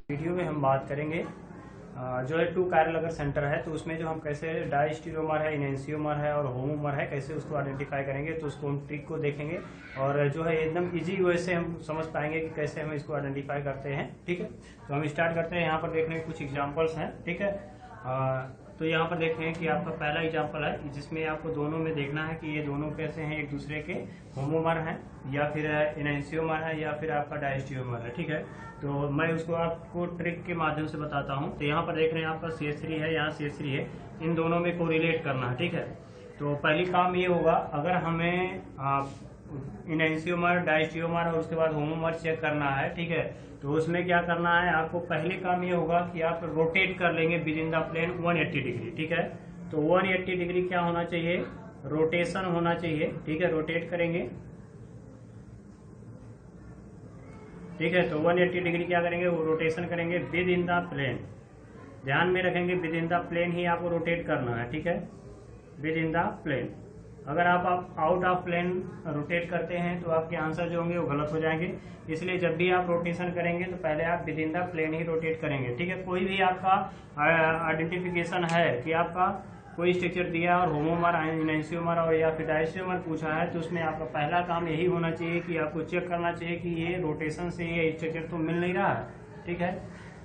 Video में हम बात करेंगे जो है टू कायरल अगर सेंटर है तो उसमें जो हम कैसे डायस्टीरियोमर है, इनैंसियोमर है और होमोमर है कैसे उसको आइडेंटिफाई करेंगे, तो उसको हम ट्रिक को देखेंगे और जो है एकदम इजी वे से हम समझ पाएंगे कि कैसे हम इसको आइडेंटिफाई करते हैं। ठीक है, तो हम स्टार्ट करते हैं। यहाँ पर देखने के कुछ एग्जाम्पल्स हैं। ठीक है, तो यहाँ पर देखें कि आपका पहला एग्जाम्पल है जिसमें आपको दोनों में देखना है कि ये दोनों कैसे हैं, एक दूसरे के होमोमर हैं या फिर इनैंसियोमर है या फिर आपका डायस्टीरियोमर है। ठीक है, तो मैं उसको आपको ट्रिक के माध्यम से बताता हूँ। तो यहाँ पर देख रहे हैं आपका CH3 है, यहाँ CH3 है, इन दोनों में कोरिलेट करना है। ठीक है, तो पहली काम ये होगा, अगर हमें इनैंसियोमर, डायस्टीरियोमर और उसके बाद होमोमर चेक करना है। ठीक है, तो उसमें क्या करना है आपको, पहले काम ये होगा कि आप रोटेट कर लेंगे within the plane 180 degree. ठीक है, तो 180 डिग्री क्या होना चाहिए, रोटेशन होना चाहिए। ठीक है, रोटेट करेंगे। ठीक है, तो 180 डिग्री क्या करेंगे, वो रोटेशन करेंगे विद इन द प्लेन। ध्यान में रखेंगे विद इन द प्लेन ही आपको रोटेट करना है। ठीक है, विद इन द प्लेन। अगर आप आउट ऑफ प्लेन रोटेट करते हैं तो आपके आंसर जो होंगे वो गलत हो जाएंगे। इसलिए जब भी आप रोटेशन करेंगे तो पहले आप विद इन द प्लेन ही रोटेट करेंगे। ठीक है, कोई भी आपका आइडेंटिफिकेशन है कि आपका कोई स्ट्रक्चर दिया और होमोमर, इनैंसियोमर और या फिर डायस्टीरियोमर पूछा है, तो उसमें आपका पहला काम यही होना चाहिए कि आपको चेक करना चाहिए कि ये रोटेशन से ये स्ट्रक्चर तो मिल नहीं रहा है। ठीक है,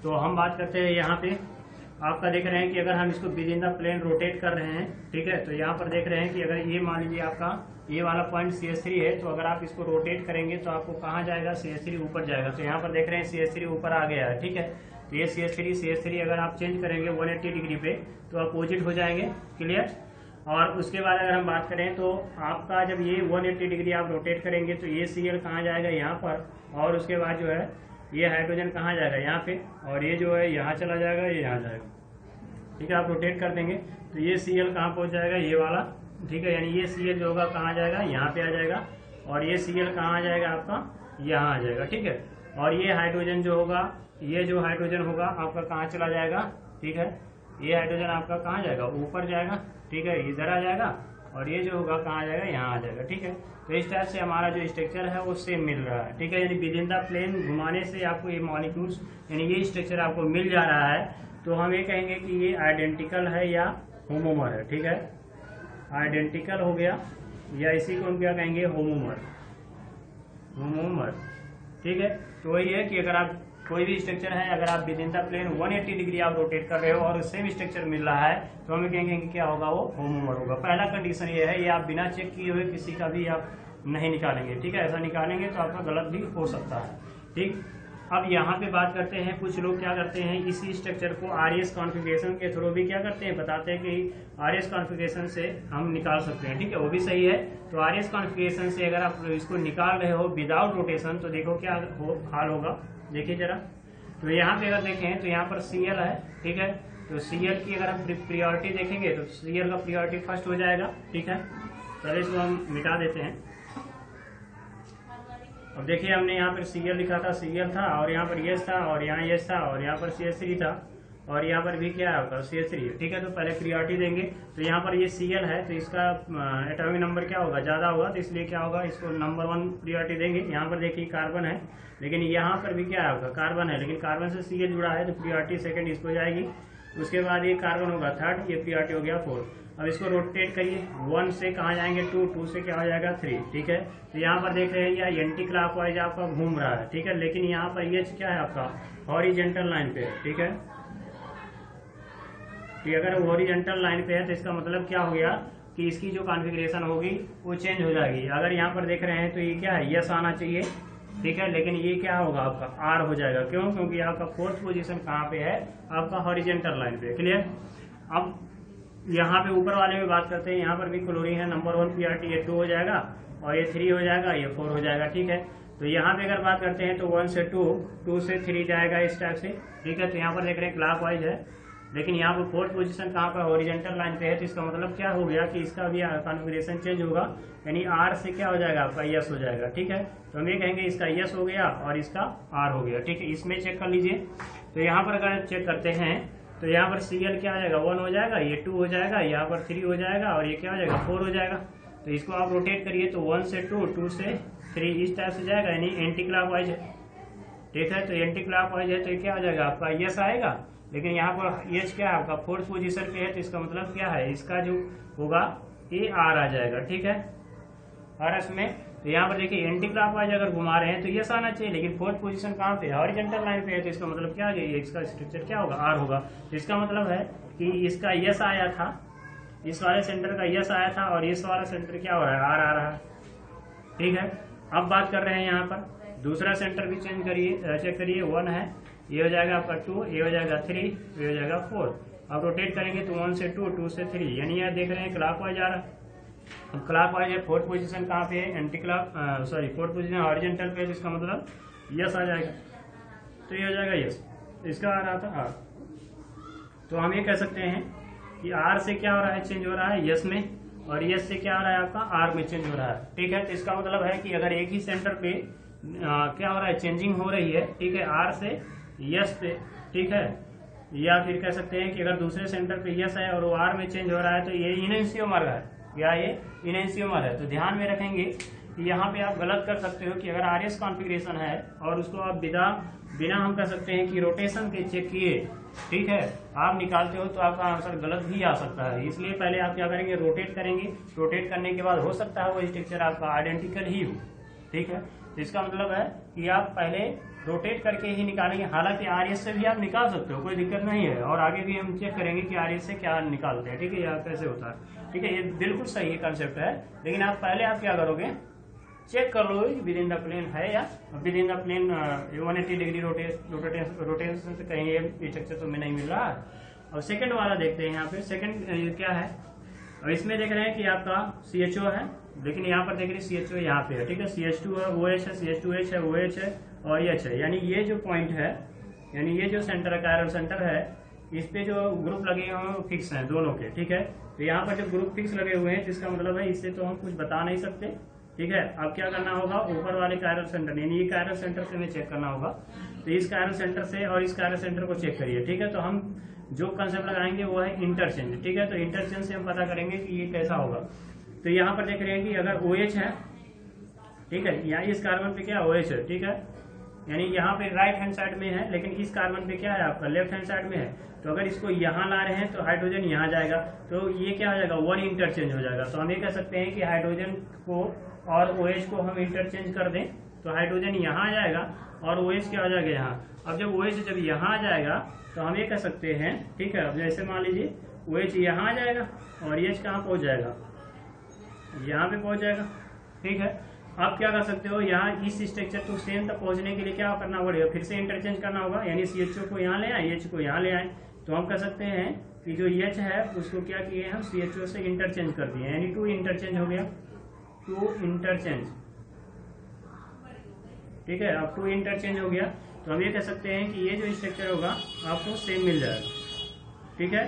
तो हम बात करते हैं यहाँ पे आपका देख रहे हैं कि अगर हम इसको within the plane rotate कर रहे हैं। ठीक है, तो यहाँ पर देख रहे हैं कि अगर ये मान लीजिए आपका ये वाला पॉइंट CH3 है, तो अगर आप इसको रोटेट करेंगे तो आपको कहाँ जाएगा, CH3 ऊपर जाएगा। तो यहाँ पर देख रहे हैं CH3 ऊपर आ गया है। ठीक है, तो ये CH3 अगर आप चेंज करेंगे 180 डिग्री पे तो अपोजिट हो जाएंगे। क्लियर। और उसके बाद अगर हम बात करें तो आपका जब ये 180 डिग्री आप रोटेट करेंगे तो ये Cl कहाँ जाएगा, यहाँ पर, और उसके बाद जो है ये हाइड्रोजन कहाँ जाएगा, यहाँ पे, और ये जो है यहाँ चला जाएगा, ये यहाँ जाएगा। ठीक है, आप रोटेट कर देंगे तो ये Cl कहाँ पहुँच जाएगा, ये वाला। ठीक है, यानी ये Cl जो होगा कहाँ जाएगा, यहाँ पे आ जाएगा, और ये Cl कहाँ आ जाएगा आपका, यहाँ आ जाएगा। ठीक है, और ये हाइड्रोजन जो होगा, ये जो हाइड्रोजन होगा आपका कहाँ चला जाएगा। ठीक है, ये हाइड्रोजन आपका कहाँ जाएगा, ऊपर जाएगा। ठीक है, इधर आ जाएगा, और ये जो होगा कहाँ आ जाएगा, यहाँ आ जाएगा। ठीक है, तो इस टाइप से हमारा जो स्ट्रक्चर है वो सेम मिल रहा है। ठीक है, यानी विद इन द प्लेन घुमाने से आपको ये मॉलिक्यूल्स यानी ये स्ट्रक्चर आपको मिल जा रहा है, तो हम ये कहेंगे कि ये आइडेंटिकल है या होमोमर है। ठीक है, आइडेंटिकल हो गया या इसी को हम क्या कहेंगे, होमोमर। ठीक है, तो वही है कि अगर आप कोई भी स्ट्रक्चर है, अगर आप within the plane 180 degree आप रोटेट कर रहे हो और सेम स्ट्रक्चर मिल रहा है, तो हमें कहेंगे कि क्या होगा, वो होमोमर होगा। पहला कंडीशन ये है, ये आप बिना चेक किए हुए किसी का भी आप नहीं निकालेंगे। ठीक है, ऐसा निकालेंगे तो आपका गलत भी हो सकता है। ठीक, अब यहाँ पे बात करते हैं, कुछ लोग क्या करते हैं, इसी स्ट्रक्चर को RS कॉन्फ़िगरेशन के थ्रू भी क्या करते हैं, बताते हैं कि RS कॉन्फ़िगरेशन से हम निकाल सकते हैं। ठीक है, वो भी सही है। तो RS कॉन्फ़िगरेशन से अगर आप इसको निकाल रहे हो विदाउट रोटेशन, तो देखो क्या हाल होगा, देखिए जरा। तो यहाँ पे अगर देखें तो यहाँ पर Cl है। ठीक है, तो Cl की अगर हम प्रियोरिटी देखेंगे तो Cl का प्रियोरिटी फर्स्ट हो जाएगा। ठीक है, पहले इसको हम मिटा देते हैं। अब देखिए हमने यहाँ पर Cl लिखा था, Cl था, और यहाँ पर H था, और यहाँ H था, और यहाँ पर CH3 था, और यहाँ पर भी क्या होगा, CH3 है। ठीक है, तो पहले प्रियोरिटी देंगे। तो यहाँ पर ये Cl है तो इसका एटॉमिक नंबर क्या होगा, ज़्यादा होगा, तो इसलिए क्या होगा, इसको नंबर 1 प्रियोरिटी देंगे। यहाँ पर देखिए कार्बन है, लेकिन यहाँ पर भी क्या होगा, कार्बन है, लेकिन कार्बन से Cl जुड़ा है तो प्रियोरिटी सेकेंड इसको जाएगी। उसके बाद ये कार्बन होगा थर्ड, ये प्रियोरिटी हो गया 4। अब इसको रोटेट करिए, 1 से कहाँ जाएंगे, 2 से क्या हो जाएगा 3। ठीक है, तो यहाँ पर देख रहे हैं ये एंटी क्लॉकवाइज आपका घूम रहा है। ठीक है, लेकिन यहाँ पर ये क्या है आपका हॉरिजेंटल लाइन पे है। ठीक है, कि अगर हॉरिजेंटल लाइन पे है तो इसका मतलब क्या हो गया कि इसकी जो कॉन्फ़िगरेशन होगी वो चेंज हो जाएगी। अगर यहाँ पर देख रहे हैं तो ये क्या है, यस आना चाहिए। ठीक है, लेकिन ये क्या होगा आपका R हो जाएगा। क्यों, क्योंकि आपका 4th पोजीशन कहाँ पे है, आपका हॉरिजेंटल लाइन पे। क्लियर। अब यहाँ पे ऊपर वाले में बात करते हैं, यहाँ पर भी क्लोरीन है, नंबर 1 प्रियोरिटी, ये 2 हो जाएगा, और ये 3 हो जाएगा, ये 4 हो जाएगा। ठीक है, तो यहाँ पे अगर बात करते हैं तो 1 से 2 से 3 जाएगा इस टाइप से। ठीक है, तो यहाँ पर देख रहे हैं क्लॉकवाइज है, लेकिन यहाँ पर 4th पोजीशन कहाँ पर, हॉरिजेंटल लाइन पे है, तो इसका मतलब क्या हो गया कि इसका भी कॉन्फ़िगरेशन चेंज होगा, यानी R से क्या हो जाएगा आपका यस हो जाएगा। ठीक है, तो हम ये कहेंगे इसका यस हो गया और इसका R हो गया। ठीक है, इसमें चेक कर लीजिए। तो यहाँ पर अगर चेक करते हैं तो यहाँ पर Cl क्या आ जाएगा, 1 हो जाएगा, ये 2 हो जाएगा, यहाँ पर 3 हो जाएगा, और ये क्या हो जाएगा 4 हो जाएगा। तो इसको आप रोटेट करिए तो 1 से 2, 2 से 3 इस टाइप से जाएगा, यानी एंटी क्लॉकवाइज है, ठीक है। तो एंटी क्लॉकवाइज है तो ये क्या हो जाएगा आपका यस आएगा, लेकिन यहाँ पर एच क्या है आपका फोर्थ पोजीशन पे है, तो इसका मतलब क्या है, इसका जो होगा ये आर आ जाएगा, ठीक है। और इसमें तो यहाँ पर देखिए एंटी क्लॉकवाइज अगर घुमा रहे हैं तो यस आना चाहिए, लेकिन फोर्थ पोजीशन कहाँ पे है, हॉरिजॉन्टल लाइन पे है, तो इसका मतलब क्या आ गया, इसका स्ट्रक्चर क्या होगा, आर होगा। तो इसका मतलब है कि इसका यस आया था, इस वाले सेंटर का यस आया था, और इस वाला सेंटर क्या हो रहा है, आर आ रहा है, ठीक है। अब बात कर रहे हैं यहाँ पर दूसरा सेंटर भी चेंज करिए, चेक करिए, 1 है, ये हो जाएगा आपका 2, ये हो जाएगा 3, ये हो जाएगा 4। अब रोटेट करेंगे तो 1 से 2, 2 से 3, यानी यहाँ देख रहे हैं क्लॉकवाइज आ रहा है। अब क्लॉकवाइज है, फोर्थ पोजीशन कहाँ पे है, anti clock fourth position horizontal पे, तो इसका मतलब यस आ जाएगा, तो ये हो जाएगा यस, इसका आ रहा था आर। तो हम ये कह सकते हैं कि आर से क्या हो रहा है, चेंज हो रहा है यस में, और यस से क्या हो रहा है आपका आर में चेंज हो रहा है, ठीक है। तो इसका मतलब है कि अगर एक ही सेंटर पे क्या हो रहा है, चेंजिंग हो रही है, ठीक है, आर से यस पे, ठीक है, या फिर कह सकते हैं कि अगर दूसरे सेंटर पे यस है और वो आर में चेंज हो रहा है तो ये इनेंशियोमर है, या ये इनेंशियोमर है। तो ध्यान में रखेंगे कि यहाँ पे आप गलत कर सकते हो कि अगर आर एस कॉन्फ़िगरेशन है और उसको आप बिना हम कह सकते हैं कि रोटेशन के चेक किए, ठीक है, आप निकालते हो तो आपका आंसर गलत भी आ सकता है। इसलिए पहले आप क्या करेंगे, रोटेट करेंगे, रोटेट करने के बाद हो सकता है वो स्ट्रक्चर आपका आइडेंटिकल ही हो, ठीक है। तो इसका मतलब है कि आप पहले रोटेट करके ही निकालेंगे, हालांकि आरएस से भी आप निकाल सकते हो, कोई दिक्कत नहीं है, और आगे भी हम चेक करेंगे कि आरएस से क्या निकालते हैं, ठीक है, या कैसे होता है, ठीक है। ये बिल्कुल सही कंसेप्ट है, लेकिन आप पहले आप क्या करोगे, चेक कर लो विद इन द प्लेन है या within the plane 180 degree rotation से कहीं ये स्ट्रक्चर तो में नहीं मिल रहा है। और सेकंड वाला देखते हैं, यहाँ पे सेकंड क्या है, और इसमें देख रहे हैं कि आपका CHO है, लेकिन यहाँ पर देख रहे हैं CHO यहाँ पे है, ठीक है, CH2 है, OH है, CH2H है, OH है और H है, यानी ये जो पॉइंट है, यानी ये जो सेंटर है, कायरल सेंटर है, इस पे जो ग्रुप लगे हुए हैं फिक्स हैं दोनों के, ठीक है। तो यहाँ पर जो ग्रुप फिक्स लगे हुए हैं, जिसका मतलब है इससे तो हम कुछ बता नहीं सकते, ठीक है। अब क्या करना होगा, ऊपर वाले कायरल सेंटर, यानी ये कायरल सेंटर से हमें चेक करना होगा, तो इस कायरल सेंटर से और इस कायरल सेंटर को चेक करिए, ठीक है। तो हम जो कंसेप्ट लगाएंगे वो है इंटरचेंज, ठीक है। तो इंटरचेंज से हम पता करेंगे कि ये कैसा होगा। तो यहाँ पर देख रहे हैं कि अगर OH है, ठीक है, यहाँ इस कार्बन पे क्या OH है, ठीक है, यानी यहाँ पे राइट हैंड साइड में है, लेकिन इस कार्बन पे क्या है आपका लेफ्ट हैंड साइड में है। तो अगर इसको यहाँ ला रहे हैं तो हाइड्रोजन यहाँ जाएगा, तो ये क्या हो जाएगा, 1 इंटरचेंज हो जाएगा। तो हम ये कह सकते हैं कि हाइड्रोजन को और OH को हम इंटरचेंज कर दें तो हाइड्रोजन यहाँ आ जाएगा और OH क्या हो जाएगा यहाँ। अब जब OH जब यहाँ आ जाएगा तो हम ये कह सकते हैं, ठीक है, अब जैसे मान लीजिए OH यहाँ आ जाएगा और H कहाँ पहुँच जाएगा, यहाँ पे पहुँच जाएगा, ठीक है। आप क्या कर सकते हो, यहाँ इस स्ट्रक्चर टू सेम तक पहुँचने के लिए क्या करना पड़ेगा, फिर से इंटरचेंज करना होगा, यानी CHO को यहाँ ले आए, H को यहाँ ले आए। तो हम कह सकते हैं कि जो H है उसको क्या किए हम CHO से इंटरचेंज कर दिए, यानी 2 इंटरचेंज हो गया, 2 इंटरचेंज, ठीक है। अब 2 इंटरचेंज हो गया तो हम ये कह सकते हैं कि ये जो स्ट्रक्चर होगा आपको सेम मिल जाएगा, ठीक है,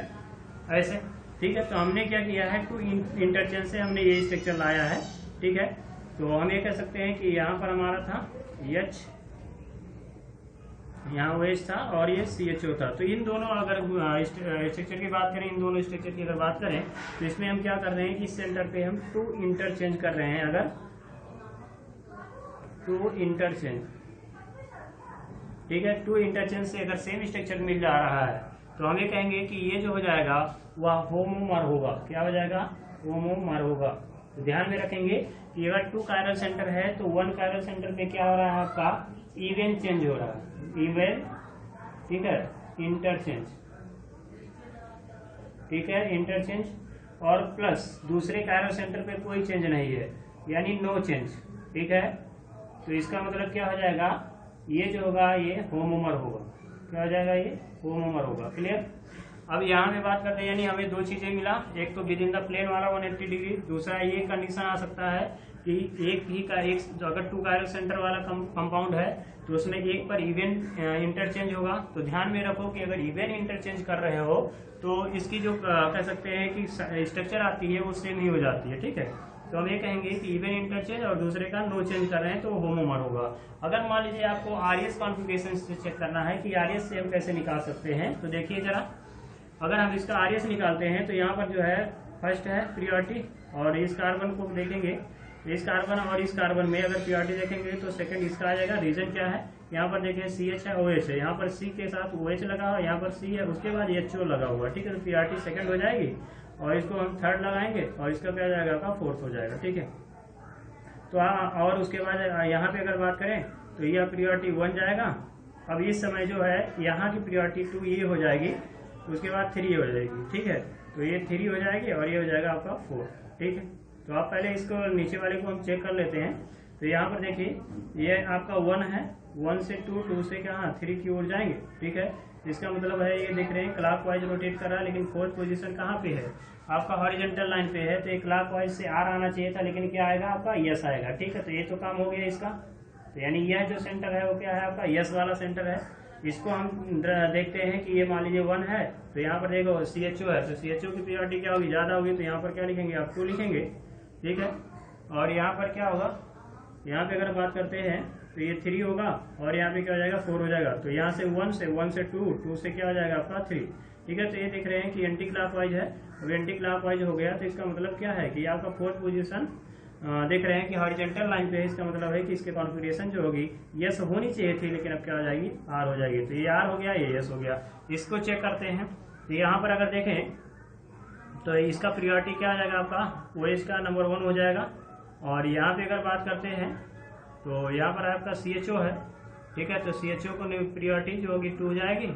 ऐसे, ठीक है। तो हमने क्या किया है, 2 इंटरचेंज से हमने ये स्ट्रक्चर लाया है, ठीक है। तो हम ये कह सकते हैं कि यहाँ पर हमारा था H, यहाँ OH था और ये CHO था। तो इन दोनों अगर स्ट्रक्चर की बात करें, इन दोनों स्ट्रक्चर की अगर बात करें तो इसमें हम क्या कर रहे हैं कि इस सेंटर पे हम 2 इंटरचेंज कर रहे हैं, अगर 2 इंटरचेंज, ठीक है, 2 इंटरचेंज से अगर सेम स्ट्रक्चर मिल जा रहा है तो हम ये कहेंगे कि ये जो हो जाएगा वह होमोमर होगा। क्या हो जाएगा, होमोमर होगा। तो ध्यान में रखेंगे कि अगर 2 कायरल सेंटर है तो 1 कायरल सेंटर पे क्या हो रहा है आपका इवन चेंज हो रहा है, इवन, ठीक है, इंटरचेंज, ठीक है, इंटरचेंज, और प्लस दूसरे कायरल सेंटर पे कोई चेंज नहीं है, यानी नो चेंज, ठीक है। तो इसका मतलब क्या हो जाएगा, ये जो होगा ये होमोमर होगा। क्या हो जाएगा, ये होमोमर होगा। क्लियर। अब यहाँ पे बात करते हैं, यानी हमें 2 चीजें मिला, एक तो विद इन द प्लेन वाला 180 डिग्री, दूसरा ये कंडीशन आ सकता है कि एक ही का एक, जो अगर 2 कायरल सेंटर वाला कंपाउंड है तो उसमें एक पर इवन इंटरचेंज होगा। तो ध्यान में रखो कि अगर इवन इंटरचेंज कर रहे हो तो इसकी जो कह सकते हैं कि स्ट्रक्चर आती है वो सेम ही हो जाती है, ठीक है। तो हम ये कहेंगे कि इवन इंटरचेंज और दूसरे का नो चेंज कर रहे हैं तो होमोमर होगा। अगर मान लीजिए आपको आरएस कॉन्फ़िगरेशन से चेक करना है कि आरएस से हम कैसे निकाल सकते हैं, तो देखिए जरा, अगर हम इसका आरएस निकालते हैं तो यहाँ पर जो है फर्स्ट है प्रियोरिटी, और इस कार्बन को देखेंगे इस कार्बन और इस कार्बन में अगर प्योरिटी देखेंगे तो सेकंड इसका आ जाएगा। रीजन क्या है, यहाँ पर देखिए CH है, OH है, यहाँ पर C के साथ OH लगा हुआ, यहाँ पर C है, उसके बाद HO लगा हुआ, ठीक है। तो प्योरिटी सेकंड हो जाएगी और इसको हम थर्ड लगाएंगे और इसका क्या जाएगा आपका फोर्थ हो जाएगा, ठीक है। तो और उसके बाद यहाँ पे अगर बात करें तो यह प्योरिटी 1 जाएगा। अब इस समय जो है यहाँ की प्योरिटी 2 ये हो जाएगी, उसके बाद 3 हो जाएगी, ठीक है। तो ये 3 हो जाएगी और ये हो जाएगा आपका 4, ठीक है। तो आप पहले इसको नीचे वाले को हम चेक कर लेते हैं। तो यहाँ पर देखिए ये आपका 1 है, 1 से 2, 2 से क्या 3 की ओर जाएंगे, ठीक है। इसका मतलब है ये देख रहे हैं क्लॉकवाइज रोटेट कर रहा है, लेकिन फोर्थ पोजीशन कहाँ पे है आपका, हॉरिजॉन्टल लाइन पे है। तो ये क्लॉकवाइज से R आना चाहिए था, लेकिन क्या आएगा आपका यस आएगा, ठीक है। तो ये तो काम हो गया इसका। तो यानी यह जो सेंटर है वो क्या है आपका यस वाला सेंटर है। इसको हम देखते हैं कि ये मान लीजिए 1 है, तो यहाँ पर देखो CHO है, तो CHO की प्योरिटी क्या होगी, ज्यादा होगी, तो यहाँ पर क्या लिखेंगे आप 2 लिखेंगे, ठीक है। और यहाँ पर क्या होगा, यहाँ पे अगर बात करते हैं तो ये 3 होगा और यहाँ पे क्या हो जाएगा 4 हो जाएगा। तो यहाँ से 1 से 2, 2 से क्या हो जाएगा आपका 3, ठीक है। तो ये देख रहे हैं कि एंटी क्लॉकवाइज है, अब एंटी क्लॉकवाइज हो गया। तो इसका मतलब क्या है कि आपका फोर्थ पोजीशन देख रहे हैं कि हॉरिजॉन्टल लाइन पे है। इसका मतलब है कि इसके कॉन्फिगरेशन जो होगी यस होनी चाहिए थी, लेकिन अब क्या हो जाएगी R हो जाएगी। तो ये R हो गया, ये यस हो गया। इसको चेक करते हैं। तो यहाँ पर अगर देखें तो इसका प्रियोरिटी क्या आ जाएगा आपका OH का नंबर 1 हो जाएगा। और यहाँ पे अगर बात करते हैं तो यहाँ पर आपका CHO है, ठीक है। तो CHO को प्रियोरिटी जो होगी 2 हो जाएगी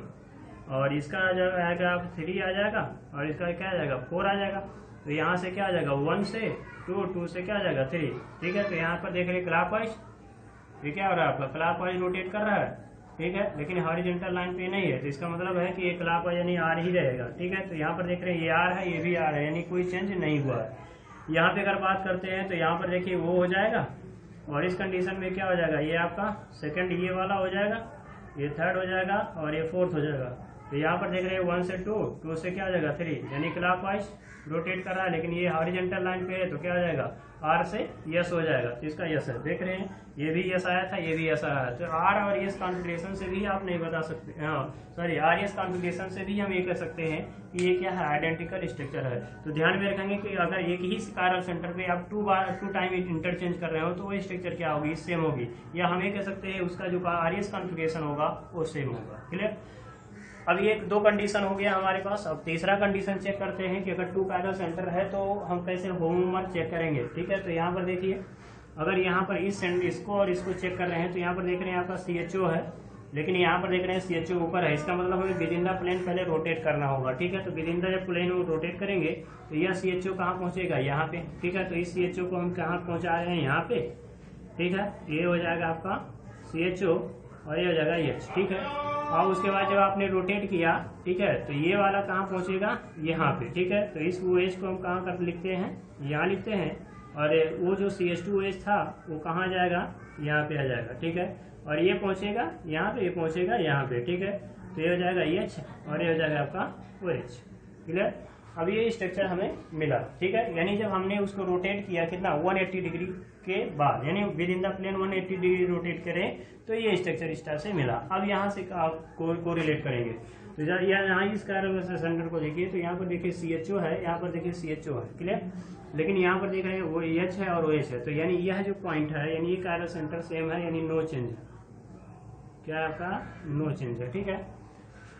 और इसका आ जाएगा 3 आ जाएगा और इसका क्या आ जाएगा 4 आ जाएगा। तो यहाँ से क्या आ जाएगा 1 से 2, 2 से क्या आ जाएगा 3, ठीक है। तो यहाँ पर देख रहे क्लॉकवाइज, ये क्या हो रहा है आपका क्लॉकवाइज रोटेट कर रहा है, ठीक है, लेकिन हॉरिजॉन्टल लाइन पे नहीं है। तो इसका मतलब है कि ये क्लॉकवाइज यानी R ही रहेगा, ठीक है। तो यहाँ पर देख रहे हैं ये R है, ये भी R है, यानी कोई चेंज नहीं हुआ है। यहाँ पे अगर बात करते हैं तो यहाँ पर देखिए वो हो जाएगा और इस कंडीशन में क्या हो जाएगा, ये आपका सेकंड ये वाला हो जाएगा, ये थर्ड हो जाएगा और ये फोर्थ हो जाएगा। तो यहाँ पर देख रहे हैं 1 से 2, 2 से क्या हो जाएगा 3, यानी क्लॉकवाइज रोटेट कर रहा है, लेकिन ये हॉरिजॉन्टल लाइन पे है। तो क्या हो जाएगा R से यस हो जाएगा। तो इसका यस है, देख रहे हैं ये भी यस आया था, ये भी यस आया। तो R और यस कॉन्फिगरेशन से भी आप नहीं बता सकते, सॉरी R यस कॉन्फिगरेशन से भी हम ये कह सकते हैं कि ये क्या है आइडेंटिकल स्ट्रक्चर है। तो ध्यान में रखेंगे कि अगर एक ही चिरल सेंटर पे आप 2 टाइम इंटरचेंज कर रहे हो तो वो स्ट्रक्चर क्या होगी, सेम होगी। या हम ये कह सकते हैं उसका जो R यस कॉन्फिगरेशन होगा वो सेम होगा। क्लियर। अब ये 2 कंडीशन हो गया हमारे पास। अब तीसरा कंडीशन चेक करते हैं कि अगर 2 पैरल सेंटर है तो हम कैसे होमोमर चेक करेंगे, ठीक है। तो यहाँ पर देखिए अगर यहाँ पर इसको और इसको चेक कर रहे हैं तो यहाँ पर देख रहे हैं आपका CHO है, लेकिन यहाँ पर देख रहे हैं CHO ऊपर है। इसका मतलब हमें विद इन द प्लेन पहले रोटेट करना होगा, ठीक है। तो विद इन द जब प्लेन रोटेट करेंगे तो यह CHO कहाँ पहुंचेगा, यहाँ पे, ठीक है। तो इस CHO को हम कहाँ पहुंचा रहे हैं, यहाँ पे, ठीक है। ये हो जाएगा आपका CHO और ये हो जाएगा H, ठीक है। और उसके बाद जब आपने रोटेट किया, ठीक है, तो ये वाला कहाँ पहुंचेगा, यहाँ पे, ठीक है। तो इस OH को हम कहाँ कर लिखते हैं, यहाँ लिखते हैं। और वो जो CH2OH था वो कहाँ जाएगा, यहाँ पे आ जाएगा, ठीक है। और ये पहुंचेगा यहाँ पे, ये पहुंचेगा यहाँ पे, ठीक है। तो ये हो जाएगा H और ये हो जाएगा आपका OH। क्लियर। अब ये स्ट्रक्चर हमें मिला, ठीक है। यानी जब हमने उसको रोटेट किया कितना 180 डिग्री के बाद, यानी within the plane 180 degree rotate करें तो ये स्ट्रक्चर इस तरह से मिला। अब यहाँ से को रिलेट करेंगे। तो यहाँ इस कार्बन सेंटर को देखिए, तो यहाँ पर देखिए CHO है, यहाँ पर देखिए CHO है। क्लियर। लेकिन यहाँ पर देख रहे हैं वो H है और OH है। तो यानी यह जो पॉइंट है, यानी ये कार्बन सेंटर सेम है, यानी नो चेंज है। क्या आपका नो चेंज है, ठीक है,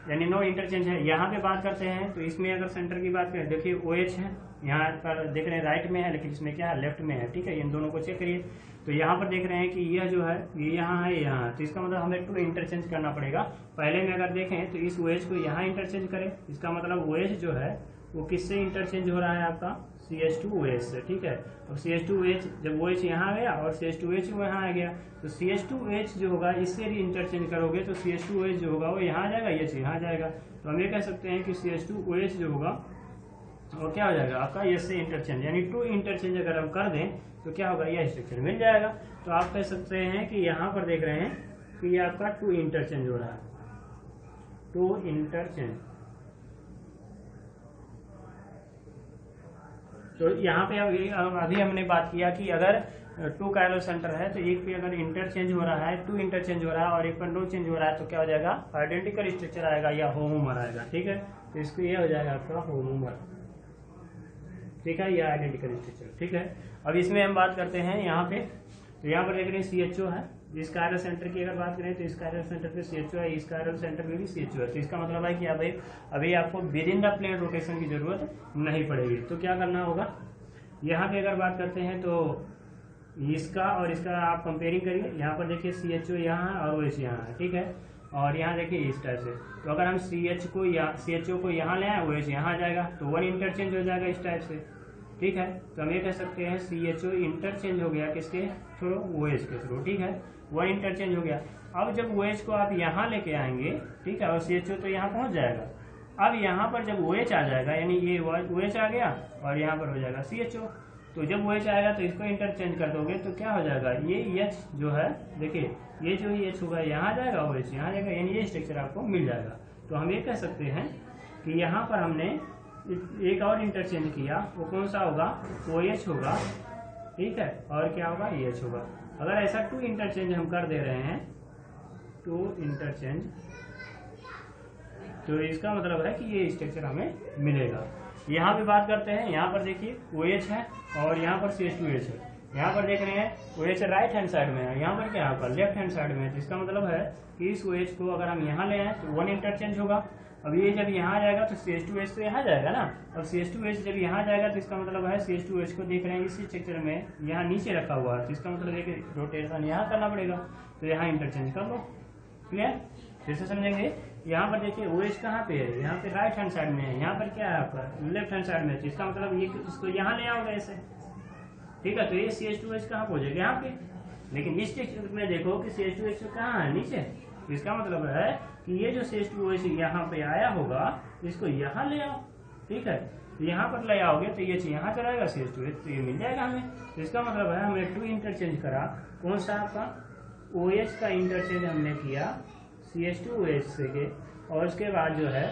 यानी नो इंटरचेंज है। यहाँ पे बात करते हैं तो इसमें अगर सेंटर की बात करें, देखिए OH है, यहाँ पर देख रहे हैं राइट में है, लेकिन इसमें क्या है लेफ्ट में है, ठीक है। इन दोनों को चेक करिए। तो यहाँ पर देख रहे हैं कि यह जो है ये यहाँ है, यहाँ है। तो इसका मतलब हमें 2 इंटरचेंज करना पड़ेगा। पहले में अगर देखें तो इस OH को यहाँ इंटरचेंज करें, इसका मतलब OH जो है वो किससे इंटरचेंज हो रहा है आपका CH2OH से, ठीक है। अब CH2OH जब OH यहाँ गया और CH2OH वहाँ आ गया, तो CH2OH जो होगा इससे भी इंटरचेंज करोगे तो CH2OH जो होगा वो यहाँ आ जाएगा, ये यहाँ जाएगा। तो हम ये कह सकते हैं कि CH2OH जो होगा वो क्या हो जाएगा आपका यस से इंटरचेंज, यानी 2 इंटरचेंज अगर हम कर दें तो क्या होगा, यह स्ट्रक्चर मिल जाएगा। तो आप कह सकते हैं कि यहाँ पर देख रहे हैं कि ये आपका 2 इंटरचेंज हो रहा है, 2 इंटरचेंज। तो यहाँ पे अभी हमने बात किया कि अगर 2 काइलो सेंटर है तो एक पे अगर इंटरचेंज हो रहा है, 2 इंटरचेंज हो रहा है और एक पर नो चेंज हो रहा है, तो क्या हो जाएगा आइडेंटिकल स्ट्रक्चर आएगा या होमोमर आएगा, ठीक है। तो इसको ये हो जाएगा आपका होमोमर। ठीक है, यह आइडेंटिकल स्ट्रक्चर। ठीक है, अब इसमें हम बात करते हैं यहाँ पे, तो यहाँ पर देख रहे हैं CHO है। इस कायरल सेंटर की अगर बात करें तो इस कायरल सेंटर पे CHO है, इस कायरल सेंटर में भी CHO है। तो इसका मतलब है कि अभी आपको within the plane rotation की जरूरत नहीं पड़ेगी। तो क्या करना होगा, यहाँ पे अगर बात करते हैं तो इसका और इसका आप कंपेयरिंग करिए। यहाँ पर देखिए CHO यहाँ है और OH यहाँ है, ठीक है, और यहाँ देखिए इस टाइप से। तो अगर हम CHO को यहाँ ले आए, OH यहाँ आ जाएगा, तो 1 इंटरचेंज हो जाएगा इस टाइप से। ठीक है, तो हम ये कह सकते हैं CHO इंटरचेंज हो गया किसके थ्रू, OH के थ्रू। ठीक है, 1 इंटरचेंज हो गया। अब जब OH को आप यहाँ लेके आएंगे, ठीक है, और CHO तो यहाँ पहुँच जाएगा। अब यहाँ पर जब OH आ जाएगा, यानी ये OH आ गया और यहाँ पर हो जाएगा CHO। तो जब OH आएगा तो इसको इंटरचेंज कर दोगे तो क्या हो जाएगा, ये H जो है, देखिए ये जो H होगा यहाँ आ जाएगा, OH यहाँ आ जाएगा, यानी ये स्ट्रक्चर आपको मिल जाएगा। तो हम ये कह सकते हैं कि यहाँ पर हमने एक और इंटरचेंज किया, वो कौन सा होगा, OH होगा, ठीक है, और क्या होगा, EH होगा। अगर ऐसा 2 इंटरचेंज हम कर दे रहे हैं, 2 इंटरचेंज, तो इसका मतलब है कि ये स्ट्रक्चर हमें मिलेगा। यहाँ भी बात करते हैं, यहाँ पर देखिए OH है और यहाँ पर CH2H है। यहाँ पर देख रहे हैं OH राइट हैंड साइड में है, यहाँ पर क्या होगा, लेफ्ट हैंड साइड में है। तो इसका मतलब है कि इस OH को अगर हम यहाँ ले आए तो 1 इंटरचेंज होगा। अब ये जब यहाँ आ जाएगा तो CH2H तो यहाँ जाएगा ना, और CH2H जब यहाँ जाएगा तो इसका मतलब है CH2H को देख रहे हैं इसी स्ट्रक्चर में यहाँ नीचे रखा हुआ है। तो इसका मतलब है कि रोटेशन यहाँ करना पड़ेगा, तो यहाँ इंटरचेंज कर लो। क्लियर, फिर से समझेंगे। यहाँ पर देखिए OH कहाँ पे है, यहाँ पे राइट हैंड साइड में है, यहाँ पर क्या है आपका लेफ्ट हैंड साइड में। तो इसका मतलब ये इसको यहाँ ले आओगे ऐसे, ठीक है, तो ये CH2H कहाँ पहुंचेगा, यहाँ पे। लेकिन इस स्ट्रक्चर में देखो कि CH2H कहाँ है, नीचे। तो इसका मतलब है कि ये जो CH2H यहाँ पे आया होगा, इसको यहाँ ले आओ, ठीक है, तो यहाँ पर ले आओगे तो ये यहाँ चलाएगा CH2H, तो ये मिल जाएगा हमें। तो इसका मतलब है हमने 2 इंटरचेंज करा, कौन सा आपका OH का इंटरचेंज हमने किया CH2OH से के, और उसके बाद जो है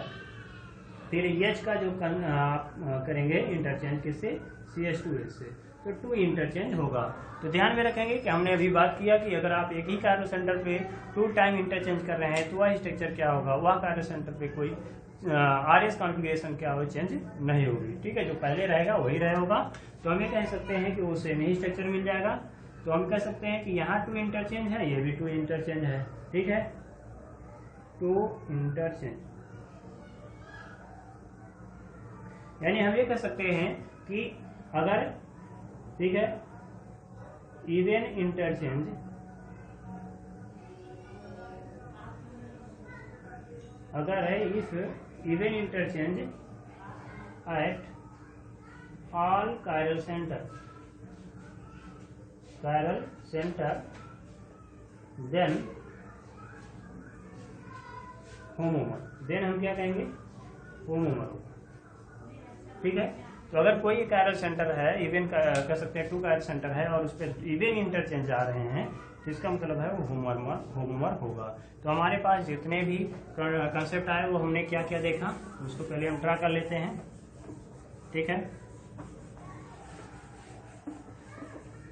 फिर H का जो करेंगे इंटरचेंज किससे, CH2H से, तो 2 इंटरचेंज होगा। तो ध्यान में रखेंगे कि हमने अभी बात किया कि अगर आप एक ही कार्य सेंटर पे 2 टाइम इंटरचेंज कर रहे हैं तो वह स्ट्रक्चर क्या होगा, वह कार्य सेंटर पे कोई RS कॉन्फ़िगरेशन क्या हो, चेंज नहीं होगी। ठीक है, जो पहले रहेगा वही रहे होगा। तो हम ये कह सकते हैं कि वो सेम ही स्ट्रक्चर मिल जाएगा। तो हम कह सकते हैं कि यहाँ 2 इंटरचेंज है, ये भी 2 इंटरचेंज है, ठीक है, 2 इंटरचेंज। यानी हम ये कह सकते हैं कि अगर, ठीक है, इवन इंटरचेंज अगर है, if even interchange at all chiral centre then homomer, then हम क्या कहेंगे, होमोमर। ठीक है, तो अगर कोई कायरल सेंटर है, इवन कह सकते हैं 2 कायरल सेंटर है और उस पर इवन इंटरचेंज आ रहे हैं, तो इसका मतलब है वो होमोमर होगा। तो हमारे पास जितने भी कंसेप्ट आए वो हमने क्या क्या देखा, उसको पहले हम ड्रा कर लेते हैं। ठीक है,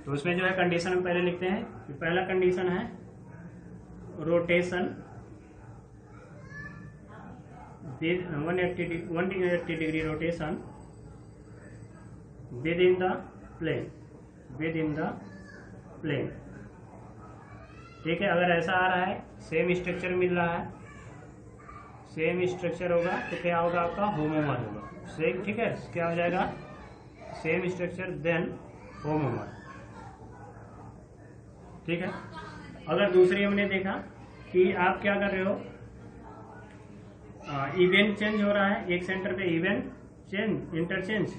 तो उसमें जो है कंडीशन हम पहले लिखते हैं। तो पहला कंडीशन है rotation with 180 degree rotation within the plane. ठीक है, अगर ऐसा आ रहा है, सेम स्ट्रक्चर मिल रहा है, सेम स्ट्रक्चर होगा तो क्या होगा, आपका होमोमर होगा। सेम, ठीक है, क्या हो जाएगा, सेम स्ट्रक्चर देन होमोमर। ठीक है, अगर दूसरी हमने देखा कि आप क्या कर रहे हो, इवेंट चेंज हो रहा है, एक सेंटर पे इवेंट चेंज इंटरचेंज,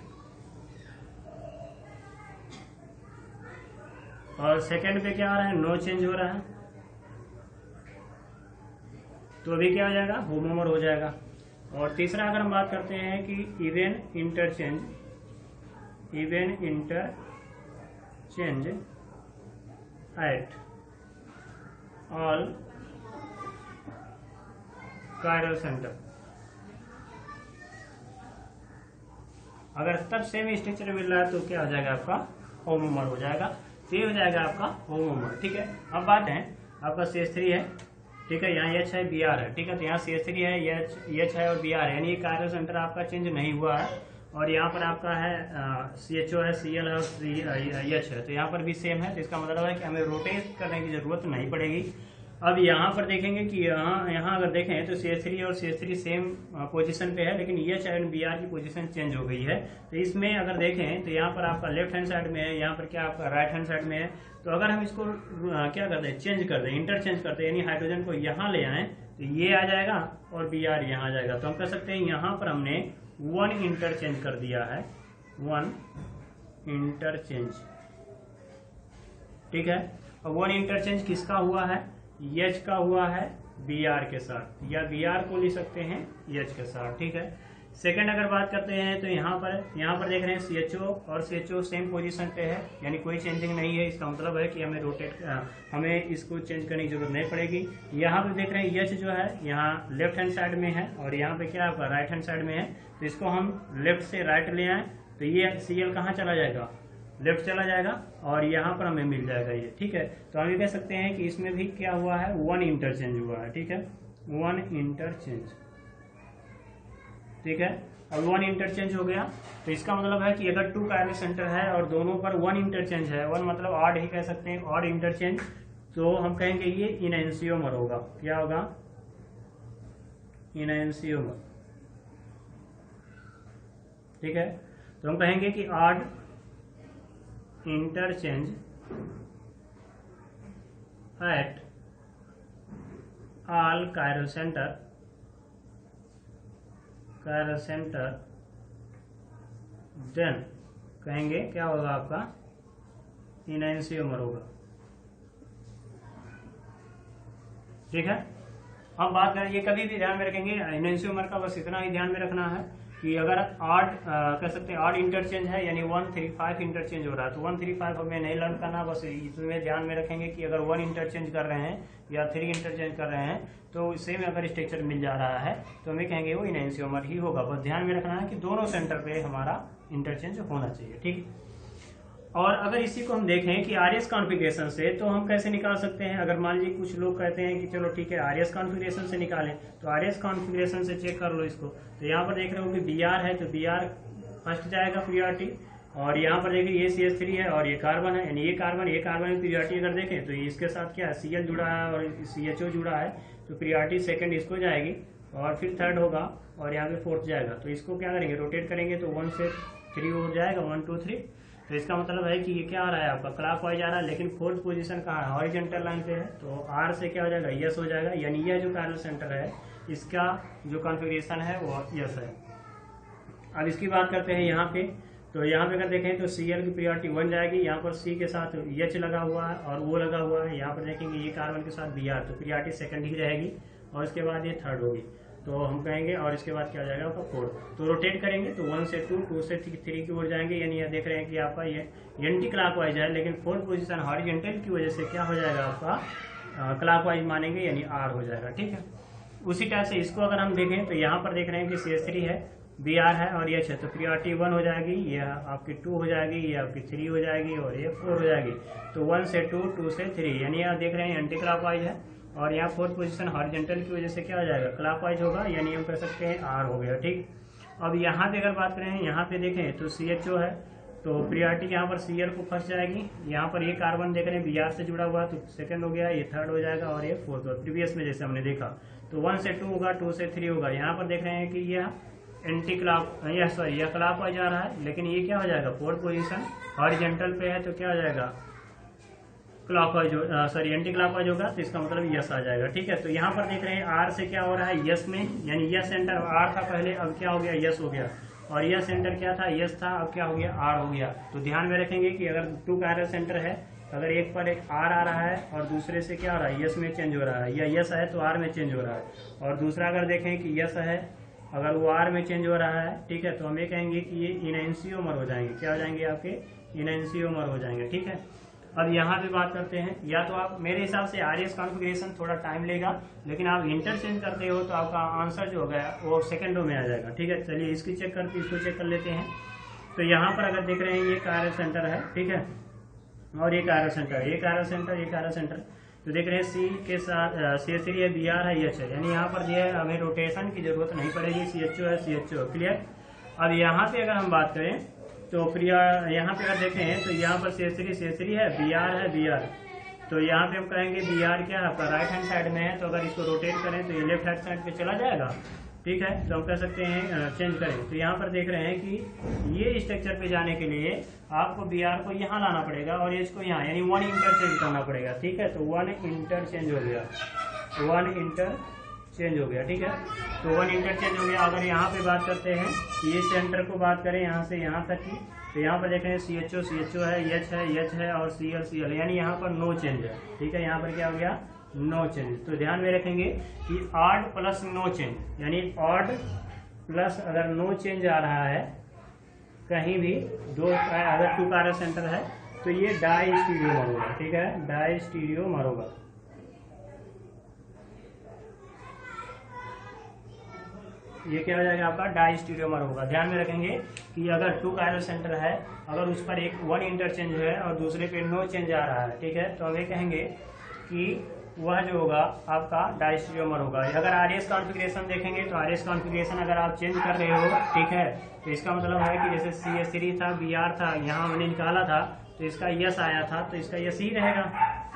और सेकंड पे क्या आ रहा है, नो चेंज हो रहा है, तो अभी क्या हो जाएगा, होमोमर हो जाएगा। और तीसरा अगर हम बात करते हैं कि even interchange at all chiral centre, अगर तब सेम स्ट्रक्चर मिल रहा है तो क्या हो जाएगा, आपका होमोमर हो जाएगा। तो ये हो जाएगा आपका होमोमर। ठीक है, अब बात है आपका CH3 है, ठीक है, यहाँ H है, Br है, ठीक है, तो यहाँ CH3 है, H है और Br है, यानी ये कायरल सेंटर आपका चेंज नहीं हुआ है और यहाँ पर आपका है CHO है, Cl है और H है, तो यहाँ पर भी सेम है। तो इसका मतलब है कि हमें रोटेट करने की जरूरत नहीं पड़ेगी। अब यहाँ पर देखेंगे कि यहाँ अगर देखें तो CH3 और CH3 सेम पोजीशन पे है, लेकिन H एंड Br की पोजीशन चेंज हो गई है। तो इसमें अगर देखें तो यहाँ पर आपका लेफ्ट हैंड साइड में है, यहाँ पर क्या आपका राइट हैंड साइड में है। तो अगर हम इसको क्या करते हैं, चेंज करते हैं, इंटरचेंज करते हैं, यानी हाइड्रोजन को यहाँ ले आए तो ये आ जाएगा और Br यहाँ आ जाएगा। तो हम कह सकते हैं यहाँ पर हमने 1 इंटरचेंज कर दिया है, 1 इंटरचेंज, ठीक है। और 1 इंटरचेंज किसका हुआ है, H का हुआ है Br के साथ, या Br को ले सकते हैं H के साथ, ठीक है। सेकंड अगर बात करते हैं तो यहाँ पर देख रहे हैं CHO और CHO सेम पोजीशन पे है, यानी कोई चेंजिंग नहीं है। इसका मतलब है कि हमें इसको चेंज करने की जरूरत नहीं पड़ेगी। यहाँ पे देख रहे हैं H जो है यहाँ लेफ्ट हैंड साइड में है और यहाँ पे क्या आपका राइट हैंड साइड में है। तो इसको हम लेफ्ट से राइट ले आए तो ये Cl कहाँ चला जाएगा, लेफ्ट चला जाएगा और यहाँ पर हमें मिल जाएगा ये, ठीक है। तो हम ये कह सकते हैं कि इसमें भी क्या हुआ है, 1 इंटरचेंज हुआ है, ठीक है, 1 इंटरचेंज, ठीक है। अब 1 इंटरचेंज हो गया तो इसका मतलब है कि अगर 2 कार्बन सेंटर है और दोनों पर 1 इंटरचेंज है, 1 मतलब ऑड ही कह सकते हैं, ऑड इंटरचेंज, तो हम कहेंगे ये इनएंसियोमर होगा। क्या होगा, इनएंसियोमर, ठीक है। तो हम कहेंगे कि odd interchange at all chiral centre, then कहेंगे क्या होगा आपका, इनएंसियोमर होगा, ठीक है। हम बात करें, ये कभी भी ध्यान में रखेंगे इनएंसियोमर का, बस इतना ही ध्यान में रखना है कि अगर ऑड कह सकते हैं ऑड इंटरचेंज है, यानी 135 इंटरचेंज हो रहा है, तो 135 हमें नहीं लर्न करना, बस इसमें ध्यान में रखेंगे कि अगर 1 इंटरचेंज कर रहे हैं या 3 इंटरचेंज कर रहे हैं तो सेम अगर स्ट्रक्चर मिल जा रहा है तो हमें कहेंगे वो इनएंसियोमर ही होगा। बस ध्यान में रखना है कि दोनों सेंटर पे हमारा इंटरचेंज होना चाहिए, ठीक। और अगर इसी को हम देखें कि आरएस कॉन्फ़िगरेशन से, तो हम कैसे निकाल सकते हैं। अगर मान लीजिए कुछ लोग कहते हैं कि चलो ठीक है आरएस कॉन्फ़िगरेशन से निकालें, तो आरएस कॉन्फ़िगरेशन से चेक कर लो इसको। तो यहाँ पर देख रहे हो कि Br है तो Br फर्स्ट जाएगा प्रियोरिटी, और यहाँ पर देखिए ये CH3 है और ये कार्बन है, यानी ये कार्बन में प्रियोरिटी अगर देखें तो इसके साथ क्या है, Cl जुड़ा है और CHO जुड़ा है, तो प्रियोरिटी सेकंड इसको जाएगी और फिर थर्ड होगा और यहाँ पे फोर्थ जाएगा। तो इसको क्या करेंगे, रोटेट करेंगे तो 1 से 3 हो जाएगा, 1 2 3। तो इसका मतलब है कि ये क्या आ रहा है आपका क्लॉकवाइज आ रहा है, लेकिन फोर्थ पोजीशन कहाँ है, हॉरिजॉन्टल लाइन पे है। तो R से क्या हो जाएगा, यस हो जाएगा, यानी यह जो कार्बन सेंटर है इसका जो कॉन्फ़िगरेशन है वो यस है। अब इसकी बात करते हैं यहाँ पे, तो यहाँ पे अगर देखें तो Cl की प्रियोरिटी 1 जाएगी, यहाँ पर C के साथ H लगा हुआ है और O लगा हुआ है। यहाँ पर देखेंगे ये कार्बन के साथ Br, तो प्रियोरिटी सेकंड ही रहेगी और इसके बाद ये थर्ड होगी, तो हम कहेंगे, और इसके बाद क्या हो जाएगा आपका 4। तो रोटेट करेंगे तो 1 से 2, 2 से 3 की ओर जाएंगे, यानी यह देख रहे हैं कि आपका ये एंटी क्लॉकवाइज है, लेकिन फोर्थ पोजीशन हॉरिजॉन्टल की वजह से क्या हो जाएगा आपका क्लॉकवाइज मानेंगे, यानी R हो जाएगा, ठीक है। उसी टाइप से इसको अगर हम देखें तो यहाँ पर देख रहे हैं कि CH3 है, Br है और H है, तो प्रियोरिटी 1 हो जाएगी, ये आपकी 2 हो जाएगी, ये आपकी 3 हो जाएगी और ये 4 हो जाएगी। तो 1 से 2, 2 से 3, यानी यहाँ देख रहे हैं एंटी क्लॉकवाइज है और यहाँ फोर्थ पोजीशन हॉरिजॉन्टल की वजह से क्या हो जाएगा, क्लॉकवाइज होगा, यानी हम कह सकते हैं R हो गया, ठीक। अब यहाँ पे अगर बात करें, यहाँ पे देखें तो CHO है, तो प्रियोरिटी यहाँ पर Cl को फर्स्ट जाएगी, यहाँ पर ये कार्बन देख रहे हैं Br से जुड़ा हुआ तो सेकंड हो गया, ये थर्ड हो जाएगा और ये फोर्थ होगा। प्रीवियस में जैसे हमने देखा तो 1 से 2 होगा, 2 से 3 होगा। यहाँ पर देख रहे हैं कि यह यह क्लॉकवाइज आ रहा है, लेकिन ये क्या हो जाएगा, फोर्थ पोजीशन हॉरिजॉन्टल पे है, तो क्या हो जाएगा क्लॉकवाइज, एंटी क्लॉकवाइज होगा, तो इसका मतलब यस आ जाएगा, ठीक है। तो यहाँ पर देख रहे हैं R से क्या हो रहा है, यस में, यानी यस सेंटर R था पहले, अब क्या हो गया, यस हो गया, और यह सेंटर क्या था, यस था, अब क्या हो गया, R हो गया। तो ध्यान में रखेंगे कि अगर 2 कायरल सेंटर है, अगर एक पर एक R आ रहा है और दूसरे से क्या हो रहा है, यस में चेंज हो रहा है, या यस है तो R में चेंज हो रहा है, और दूसरा अगर देखें कि यस है अगर वो R में चेंज हो रहा है, ठीक है, तो हम ये कहेंगे कि ये इनएंसियोमर हो जाएंगे। क्या हो जाएंगे आपके, इनएंसियोमर हो जाएंगे, ठीक है। अब यहाँ पे बात करते हैं, या तो आप मेरे हिसाब से आरएस कॉन्फ़िगरेशन थोड़ा टाइम लेगा, लेकिन आप इंटरचेंज करते हो तो आपका आंसर जो होगा वो सेकंडों में आ जाएगा, ठीक है। चलिए इसको चेक कर लेते हैं। तो यहाँ पर अगर देख रहे हैं ये कायरल सेंटर है, ठीक है, और ये कायरल सेंटर, ये कायरल सेंटर, ये कायरल सेंटर, तो देख रहे हैं C के साथ CH3 है, Br है, H है, यानी यहाँ पर जो है हमें रोटेशन की जरूरत नहीं पड़ेगी, CHO है, CHO, क्लियर। अब यहाँ पे अगर हम बात करें तो यहाँ पे अगर देखें तो यहाँ पर CH3 है, Br, तो यहाँ पे हम कहेंगे Br क्या है आपका राइट हैंड साइड में है, तो अगर इसको रोटेट करें तो ये लेफ्ट हैंड साइड पे चला जाएगा, ठीक है। तो हम कह सकते हैं चेंज करें, तो यहाँ पर देख रहे हैं कि ये स्ट्रक्चर पे जाने के लिए आपको Br को यहाँ लाना पड़ेगा और H को यहाँ, यानी 1 इंटरचेंज करना पड़ेगा, ठीक है। तो 1 इंटरचेंज हो गया, 1 इंटरचेंज हो गया, ठीक है। तो 1 इंटरचेंज हो गया। अगर यहाँ पे बात करते हैं ये सेंटर को बात करें यहाँ से यहाँ तक की, तो यहाँ पर देख रहे हैं CHO है, H है और Cl, यानी यहाँ पर नो चेंज है, ठीक है। यहाँ पर क्या हो गया, नो चेंज। तो ध्यान में रखेंगे कि ऑड प्लस नो चेंज, यानी ऑड प्लस अगर नो चेंज आ रहा है कहीं भी अगर 2 कार्बन सेंटर है तो ये डाइस्टीरियोमर होगा, ठीक है, डाइस्टीरियोमर होगा। ये क्या हो जाएगा आपका, डाइस्टीरियोमर होगा। ध्यान में रखेंगे कि अगर 2 कार्बन सेंटर है, अगर उस पर एक 1 इंटरचेंज है और दूसरे पे नो चेंज आ रहा है, ठीक है, तो हम ये कहेंगे कि वह जो होगा आपका डाइस्टीरियोमर होगा। अगर आरएस कॉन्फ़िगरेशन देखेंगे तो आरएस कॉन्फ़िगरेशन अगर आप चेंज कर रहे हो, ठीक है, तो इसका मतलब है कि जैसे CH3 था, Br था, यहाँ हमने निकाला था तो इसका यस आया था, तो इसका यस ही रहेगा,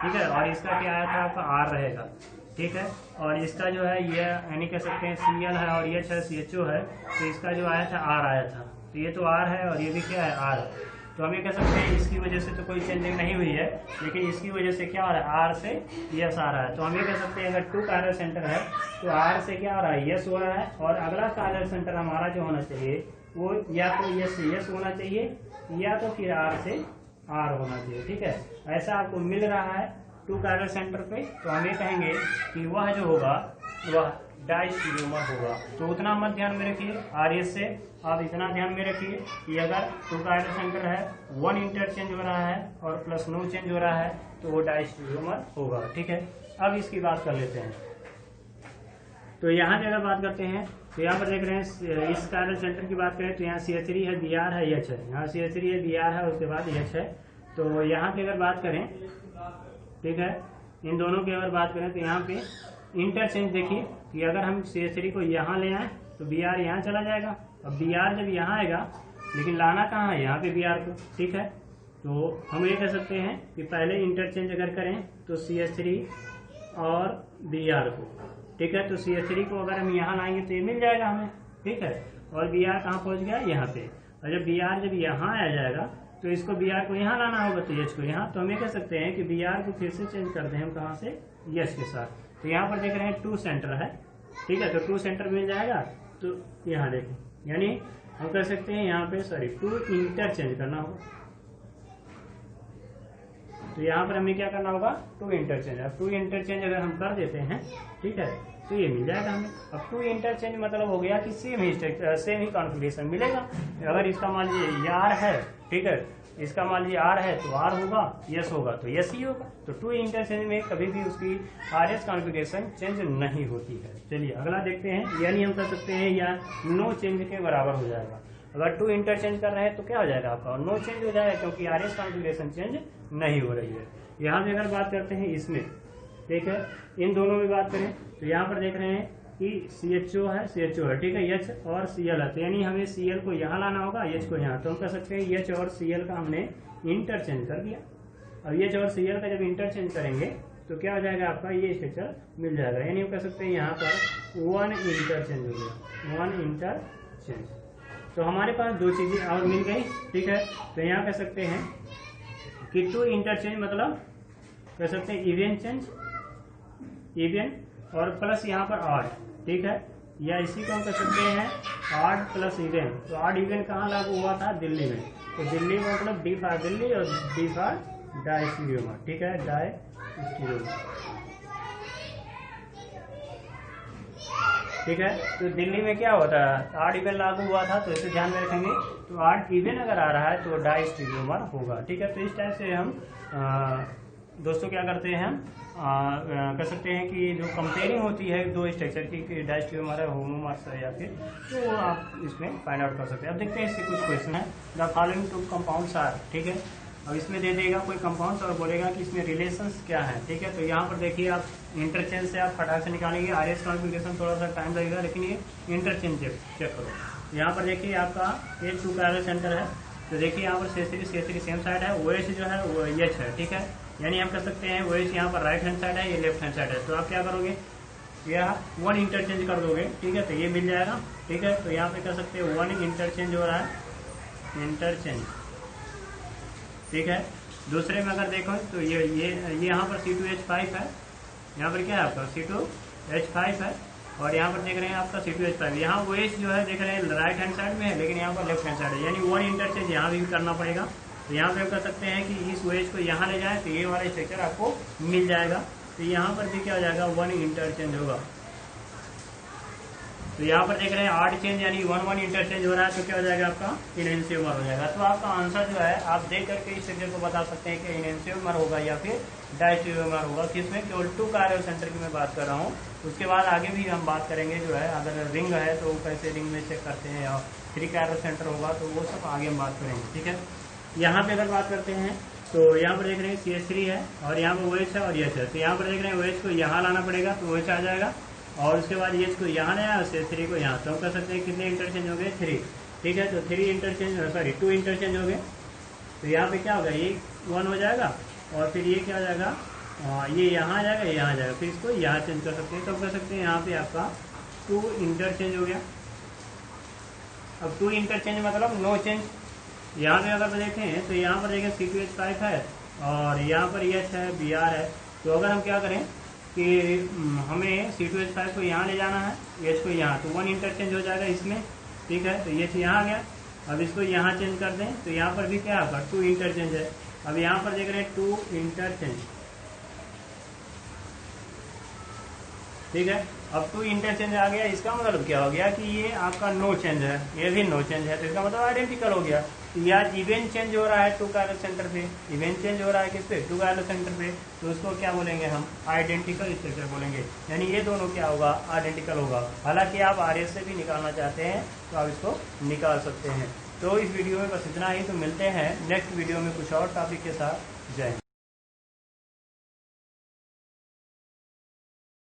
ठीक है, और इसका क्या आया था आपका आर रहेगा, ठीक है। और इसका जो है ये यानी कह सकते हैं Cl है और H है, CHO है, तो इसका जो आया था आर आया था, तो ये तो आर है और ये भी क्या है आर है। तो हम ये कह सकते हैं इसकी वजह से तो कोई चेंजिंग नहीं हुई है, लेकिन इसकी वजह से क्या हो रहा है, आर से यस आ रहा है। तो हम ये कह सकते हैं अगर 2 कार्बन सेंटर है तो आर से क्या हो रहा है, यस हो रहा है, और अगला कार्बन सेंटर हमारा जो होना चाहिए वो या तो यस होना चाहिए या तो फिर आर से आर होना चाहिए, ठीक है। ऐसा आपको मिल रहा है 2 कार्बन सेंटर पे, तो हम ये कहेंगे कि वह जो होगा वह डाइस्टीरियोमर होगा। तो उतना मत ध्यान में रखिए, आरएस से आप इतना ध्यान में रखिए कि अगर 2 कार्बन सेंटर है, 1 इंटरचेंज हो रहा है और प्लस नो चेंज हो रहा है तो वो डाइस्टीरियोमर होगा, ठीक है। अब इसकी बात कर लेते हैं। तो यहाँ की अगर बात करते हैं तो यहाँ पर देख रहे हैं इस कार्बन सेंटर की बात करें तो यहाँ CH3 है, Br है, H है, यहाँ CH3 है, Br है, उसके बाद H है। तो यहाँ की अगर बात करें, ठीक है, इन दोनों की अगर बात करें तो यहाँ पे इंटरचेंज देखिए कि अगर हम CH3 को यहाँ ले आए तो Br यहाँ चला जाएगा। अब Br जब यहाँ आएगा, लेकिन लाना कहाँ है, यहाँ पे Br को, ठीक है। तो हम ये कह सकते हैं कि पहले इंटरचेंज अगर करें तो CH3 और Br को, ठीक है। तो CH3 को अगर हम यहाँ लाएंगे तो ये मिल जाएगा हमें, ठीक है, और Br कहाँ पहुँच गया, यहाँ पे। और जब Br जब यहाँ आ जाएगा तो इसको Br को यहाँ लाना होगा, तो H को यहाँ। तो हम ये कह सकते हैं कि Br को फिर से चेंज कर दें हम कहाँ से, H के साथ। तो यहाँ पर देख रहे हैं 2 सेंटर है, ठीक है, तो 2 सेंटर मिल जाएगा। तो यहाँ देखें, यानी हम कह सकते हैं यहाँ पे 2 इंटरचेंज करना होगा। तो यहाँ पर हमें क्या करना होगा, 2 इंटरचेंज। अब 2 इंटरचेंज अगर हम कर देते हैं, ठीक है, तो ये मिल जाएगा हमें। अब 2 इंटरचेंज मतलब हो गया कि सेम ही कॉन्फ़िगरेशन मिलेगा। अगर इसका मान लीजिए आर है, ठीक है, इसका मान लीजिए आर है तो आर होगा, यस होगा तो यस ही होगा। तो 2 इंटरचेंज में कभी भी उसकी आरएस कॉन्फ़िगरेशन चेंज नहीं होती है। चलिए अगला देखते हैं, यानी हम कर सकते हैं या नो चेंज के बराबर हो जाएगा। अगर 2 इंटरचेंज कर रहे हैं तो क्या हो जाएगा आपका, नो चेंज हो जाएगा, क्योंकि आरएस कॉन्फ़िगरेशन चेंज नहीं हो रही है। यहाँ पे अगर बात करते हैं इसमें, ठीक है, इन दोनों में बात करें तो यहाँ पर देख रहे हैं कि CHO है, ठीक है, H और Cl है, तो यानी हमें Cl को यहाँ लाना होगा, H को यहाँ। तो हम कह सकते हैं H और Cl का हमने इंटरचेंज कर दिया। अब H और Cl का जब इंटरचेंज करेंगे तो क्या हो जाएगा आपका, ये स्ट्रक्चर मिल जाएगा। यानी हम कह सकते हैं यहाँ पर 1 इंटरचेंज हो गया, 1 इंटरचेंज। तो हमारे पास 2 चीजें और मिल गई, ठीक है। तो यहाँ कह सकते हैं कि 2 इंटरचेंज मतलब कह सकते हैं इवन चेंज, इवन और प्लस यहाँ पर ऑड, ठीक है, या इसी को हम कह सकते हैं ऑड प्लस इवन। तो ऑड इवन कहाँ लागू हुआ था, दिल्ली में। तो दिल्ली में मतलब डी फॉर दिल्ली और डी फॉर डाइस्टीरियोमर, ठीक है, डाइस्टीरियोमर, ठीक है। तो दिल्ली में क्या होता है, ऑड इवन लागू हुआ था, तो इसे ध्यान में रखेंगे। तो ऑड इवन अगर आ रहा है तो डाइस्टीरियोमर होगा, ठीक है। तो इस टाइप से हम दोस्तों क्या करते हैं, कह सकते हैं कि जो कंपेयरिंग होती है 2 स्ट्रक्चर की, डाइस्टीरियोमर है, होमोमर्स है या फिर, तो वो आप इसमें फाइंड आउट कर सकते हैं। अब देखते हैं इससे कुछ क्वेश्चन है। द फॉलोइंग 2 कंपाउंड्स आर, ठीक है। अब इसमें दे देगा कोई कंपाउंड्स और बोलेगा कि इसमें रिलेशंस क्या है, ठीक है। तो यहाँ पर देखिए आप इंटरचेंज से आप फटाक से निकालेंगे। आरएस कॉन्फ़िगरेशन थोड़ा सा टाइम लगेगा, लेकिन ये इंटरचेंज चेक करो। यहाँ पर देखिए आपका ये 2 कायरल सेंटर है। तो देखिए यहाँ पर C3 सेम साइड है, OH जो है वो H है, ठीक है। यानी हम कह सकते हैं OH यहाँ पर राइट हैंड साइड है, ये लेफ्ट हैंड साइड है। तो आप क्या करोगे, यह 1 इंटरचेंज कर दोगे, ठीक है। तो ये मिल जाएगा, ठीक है। तो यहाँ पे कह सकते हैं 1 इंटरचेंज हो रहा है, इंटरचेंज, ठीक है। दूसरे में अगर देखो तो ये यहाँ पर C2H5 है, यहाँ पर क्या है आपका C2H5 है, और यहाँ पर देख रहे हैं आपका C2H5। यहाँ OH जो है देख रहे हैं राइट हैंड साइड में है, लेकिन यहाँ पर लेफ्ट हैंड साइड है, यानी 1 इंटरचेंज यहाँ भी करना पड़ेगा। तो यहाँ पे हम कर सकते हैं कि इस OH को यहाँ ले जाएं तो ये वाला स्ट्रक्चर आपको मिल जाएगा। तो यहाँ पर भी क्या हो जाएगा, 1 इंटरचेंज होगा। तो यहाँ पर देख रहे हैं 8 चेंज यानी 1 इंटरचेंज हो रहा है। तो क्या हो जाएगा आपका इनहेंसियोमर हो जाएगा। तो आपका आंसर जो है आप देख करके इस स्ट्रक्चर को बता सकते हैं कि इनहेंसियोमर होगा या फिर डायस्टिरियोमर होगा। किसमें, केवल 2 कायरल सेंटर की मैं बात कर रहा हूँ। उसके बाद आगे भी हम बात करेंगे जो है, अगर रिंग है तो कैसे रिंग में चेक करते हैं, या 3 कायरल सेंटर होगा तो वो सब आगे हम बात करेंगे, ठीक है। यहाँ पे अगर बात करते हैं तो यहाँ पर देख रहे हैं CH3 है, और यहाँ पर OH है और H है। तो यहाँ पर देख रहे हैं OH को यहाँ लाना पड़ेगा तो OH आ जाएगा, और उसके बाद H को यहाँ लाया और CH3 को यहाँ। तो हम कर सकते हैं कितने इंटरचेंज हो गए, 3, ठीक है। तो 2 इंटरचेंज हो गए। तो यहाँ पे क्या होगा, ये 1 हो जाएगा, और फिर ये क्या हो जाएगा, ये यहाँ आ जाएगा, ये यहाँ आ जाएगा, फिर इसको यहाँ चेंज कर सकते हैं। तो हम कर सकते हैं यहाँ पे आपका 2 इंटरचेंज हो गया। अब 2 इंटरचेंज मतलब नो चेंज। यहाँ पे अगर देखें तो यहाँ पर देखें C2H5 है, और यहाँ पर H है, Br है। तो अगर हम क्या करें कि हमें C2H5 को यहाँ ले जाना है, H को यहाँ, तो 1 इंटरचेंज हो जाएगा इसमें, ठीक है। तो H यहाँ आ गया, अब इसको यहाँ चेंज कर दें तो यहाँ पर भी क्या होगा, 2 इंटरचेंज है। अब यहाँ पर देख रहे हैं 2 इंटरचेंज, ठीक है। अब 2 इंटरचेंज आ गया, इसका मतलब क्या हो गया कि ये आपका नो चेंज है, ये भी नो चेंज है। तो इसका मतलब आइडेंटिकल हो गया। या इवेंट चेंज हो रहा है 2 कायरल सेंटर पे, इवेंट चेंज हो रहा है किस पे, 2 कायरल सेंटर पे, तो उसको क्या बोलेंगे हम, आइडेंटिकल स्ट्रक्चर बोलेंगे। यानी ये दोनों क्या होगा, आइडेंटिकल होगा। हालांकि आप RS से भी निकालना चाहते हैं तो आप इसको निकाल सकते हैं। तो इस वीडियो में बस इतना ही। तो मिलते हैं नेक्स्ट वीडियो में कुछ और टॉपिक के साथ। जय हिंद।